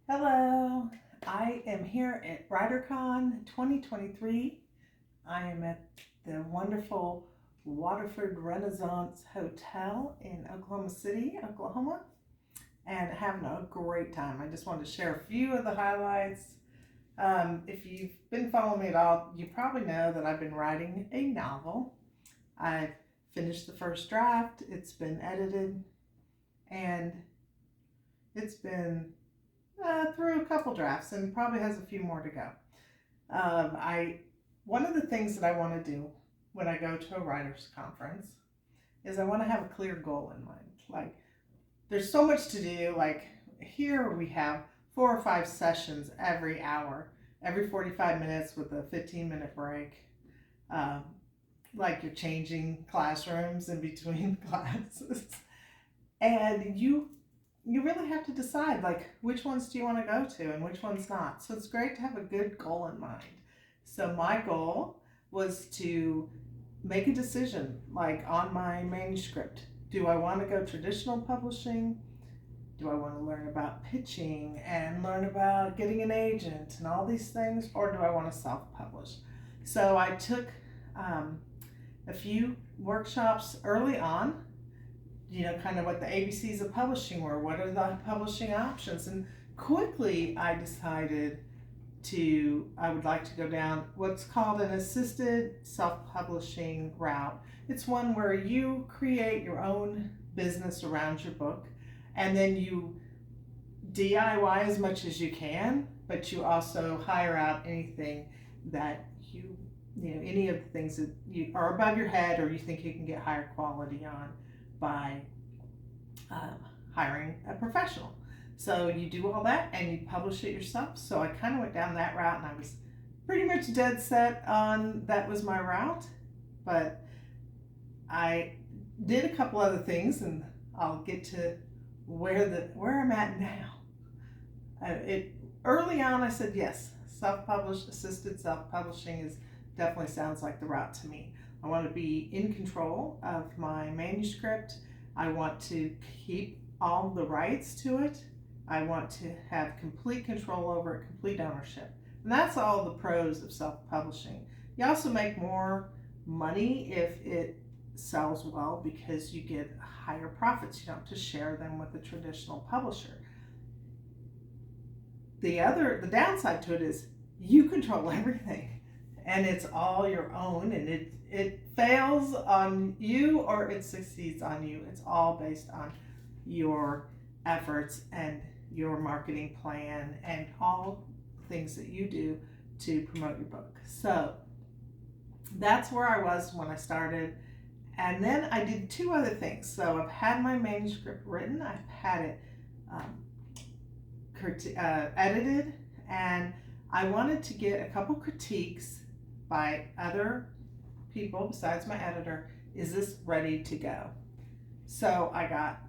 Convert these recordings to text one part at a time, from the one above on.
Hello, I am here at Writercon 2023. I am at the wonderful Waterford Renaissance Hotel in Oklahoma City, Oklahoma, and having a great time. I just wanted to share a few of the highlights. If you've been following me at all, you probably know that I've been writing a novel. I've finished the first draft, it's been edited, and it's been through a couple drafts and probably has a few more to go. I One of the things that I want to do when I go to a writers conference is I want to have a clear goal in mind. Like there's so much to do. Like here we have 4 or 5 sessions every hour, every 45 minutes with a 15-minute break. Um, like you're changing classrooms in between classes, and you really have to decide like which ones do you want to go to and which ones not. So it's great to have a good goal in mind. So my goal was to make a decision like on my manuscript. Do I want to go traditional publishing? Do I want to learn about pitching and learn about getting an agent and all these things, or do I want to self-publish? So I took a few workshops early on, kind of what the ABCs of publishing were. What are the publishing options? And quickly I decided I would like to go down what's called an assisted self-publishing route. It's one where you create your own business around your book, and then you DIY as much as you can, but you also hire out anything that any of the things that you are above your head or you think you can get higher quality on by hiring a professional. So you do all that and you publish it yourself. So I kind of went down that route, and I was pretty much dead set on that was my route. But I did a couple other things, and I'll get to where I'm at now. It Early on I said yes, self-published, assisted self-publishing is definitely sounds like the route to me. I want to be in control of my manuscript. I want to keep all the rights to it. I want to have complete control over it, complete ownership. And that's all the pros of self-publishing. You also make more money if it sells well because you get higher profits. You don't have to share them with a traditional publisher. The downside to it is you control everything and it's all your own, and it fails on you or it succeeds on you. It's all based on your efforts and your marketing plan and all things that you do to promote your book. So that's where I was when I started. And then I did two other things. So I've had my manuscript written, I've had it edited, and I wanted to get a couple critiques by other people besides my editor. Is this ready to go? So I got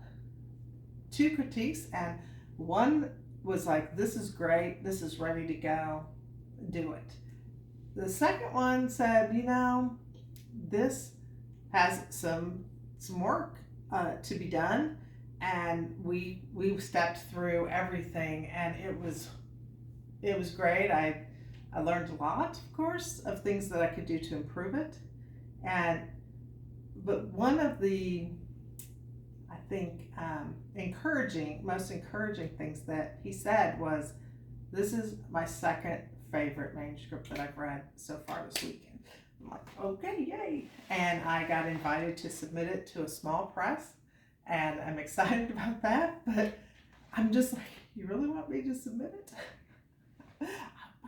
two critiques, and one was like, this is great, this is ready to go, do it. The second one said, this has some work to be done, and we stepped through everything, and it was great. I learned a lot, of course, of things that I could do to improve it. But one of the, I think, most encouraging things that he said was, this is my second favorite manuscript that I've read so far this weekend. I'm like, okay, yay. And I got invited to submit it to a small press, and I'm excited about that, but I'm just like, you really want me to submit it?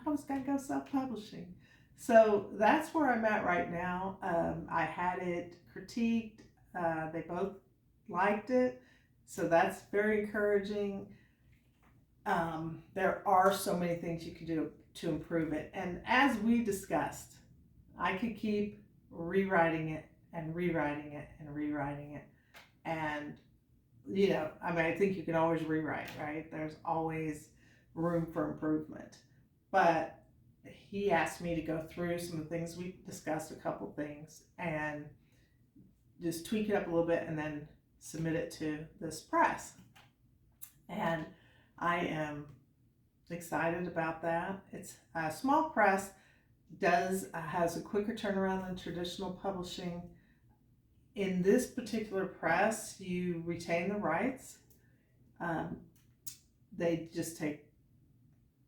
I was gonna go self-publishing. So that's where I'm at right now. I had it critiqued. They both liked it, so that's very encouraging. There are so many things you can do to improve it, and as we discussed, I could keep rewriting it and rewriting it and rewriting it, and I think you can always rewrite, right? There's always room for improvement. But he asked me to go through some of the things we discussed, a couple things, and just tweak it up a little bit and then submit it to this press. And I am excited about that. It's a small press, has a quicker turnaround than traditional publishing. In this particular press, you retain the rights. Um, they just take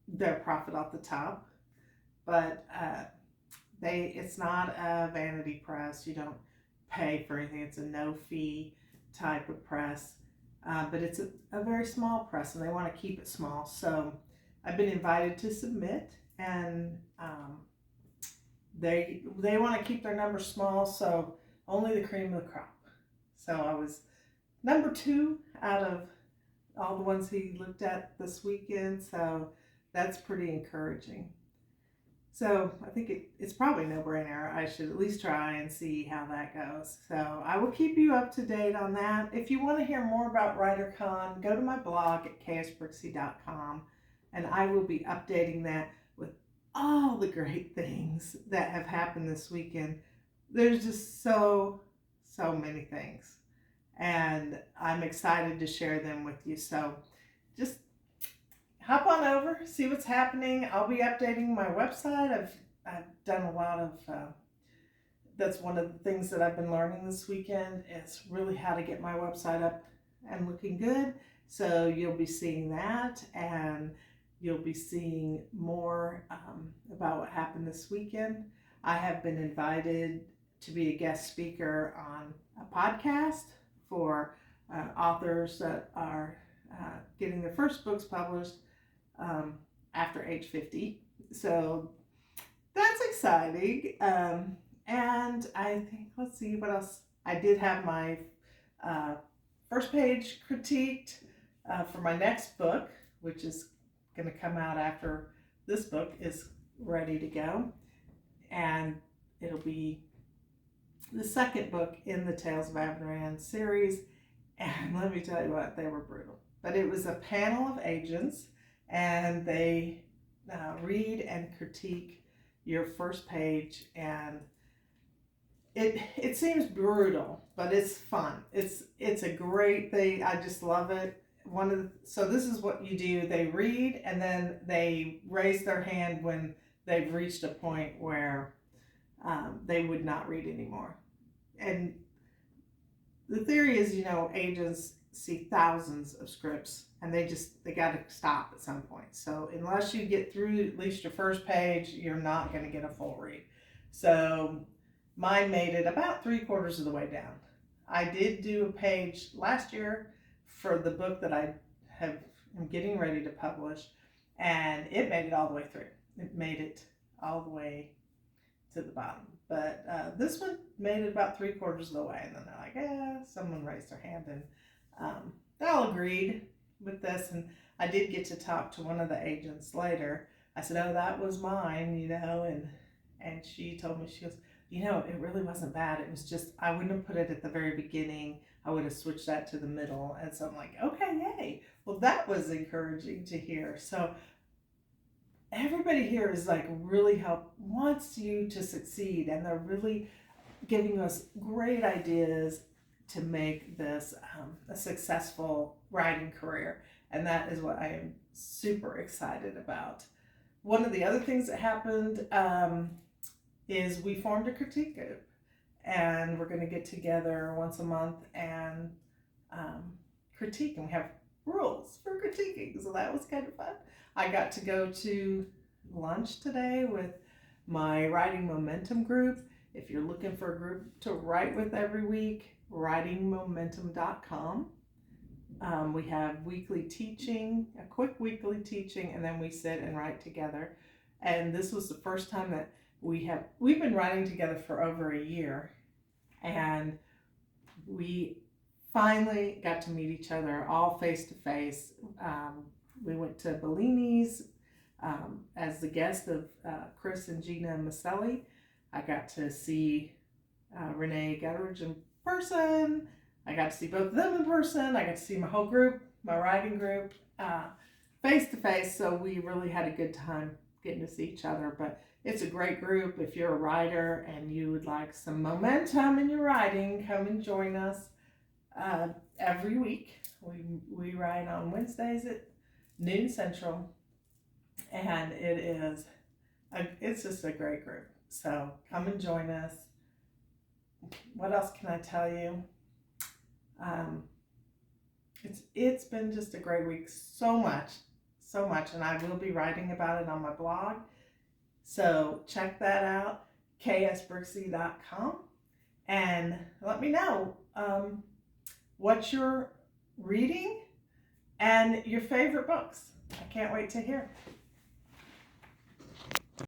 their profit off the top, but it's not a vanity press. You don't pay for anything. It's a no fee type of press, but it's a very small press, and they want to keep it small. So I've been invited to submit, and they want to keep their numbers small, so only the cream of the crop. So I was number 2 out of all the ones he looked at this weekend, so that's pretty encouraging. So I think it's probably no brainer. I should at least try and see how that goes. So I will keep you up to date on that. If you want to hear more about Writercon, go to my blog at ksbrixey.com, and I will be updating that with all the great things that have happened this weekend. There's just so many things, and I'm excited to share them with you. So just hop on over, see what's happening. I'll be updating my website. I've done a lot of, that's one of the things that I've been learning this weekend, is really how to get my website up and looking good. So you'll be seeing that, and you'll be seeing more about what happened this weekend. I have been invited to be a guest speaker on a podcast for authors that are getting their first books published after age 50. So that's exciting. And I think, let's see what else. I did have my first page critiqued for my next book, which is going to come out after this book is ready to go. And it'll be the second book in the Tales of Adventureland series. And let me tell you what, they were brutal. But it was a panel of agents, and they read and critique your first page, and it seems brutal, but it's fun. It's a great thing. I just love it. So this is what you do. They read, and then they raise their hand when they've reached a point where they would not read anymore. And the theory is, agents see thousands of scripts, and they got to stop at some point. So unless you get through at least your first page, you're not going to get a full read. So mine made it about 3/4 of the way down. I did do a page last year for the book that I am getting ready to publish, and it made it all the way through. It made it all the way to the bottom. But this one made it about 3/4 of the way, and then they're like, someone raised their hand, and they all agreed with this. And I did get to talk to one of the agents later. I said, oh, that was mine, and she told me, she goes, it really wasn't bad. It was just, I wouldn't have put it at the very beginning. I would have switched that to the middle. And so I'm like, okay, yay. Well, that was encouraging to hear. So everybody here is really wants you to succeed, and they're really giving us great ideas to make this a successful writing career. And that is what I am super excited about. One of the other things that happened is we formed a critique group, and we're going to get together once a month and critique, and we have rules for critiquing, so that was kind of fun. I got to go to lunch today with my Writing Momentum group. If you're looking for a group to write with every week, writingmomentum.com. We have weekly teaching, a quick weekly teaching, and then we sit and write together. And this was the first time that we've been writing together for over a year, and we finally got to meet each other all face to face. We went to Bellini's as the guest of Chris and Gina Maselli. I got to see Renee Gutteridge in person. I got to see both of them in person. I got to see my whole group, my writing group, face to face. So we really had a good time getting to see each other. But it's a great group. If you're a writer and you would like some momentum in your writing, come and join us every week. We write on Wednesdays at noon Central. and it's just a great group. So come and join us. What else can I tell you? It's been just a great week. So much, and I will be writing about it on my blog. So check that out, ksbrooksy.com, and let me know what you're reading and your favorite books. I can't wait to hear.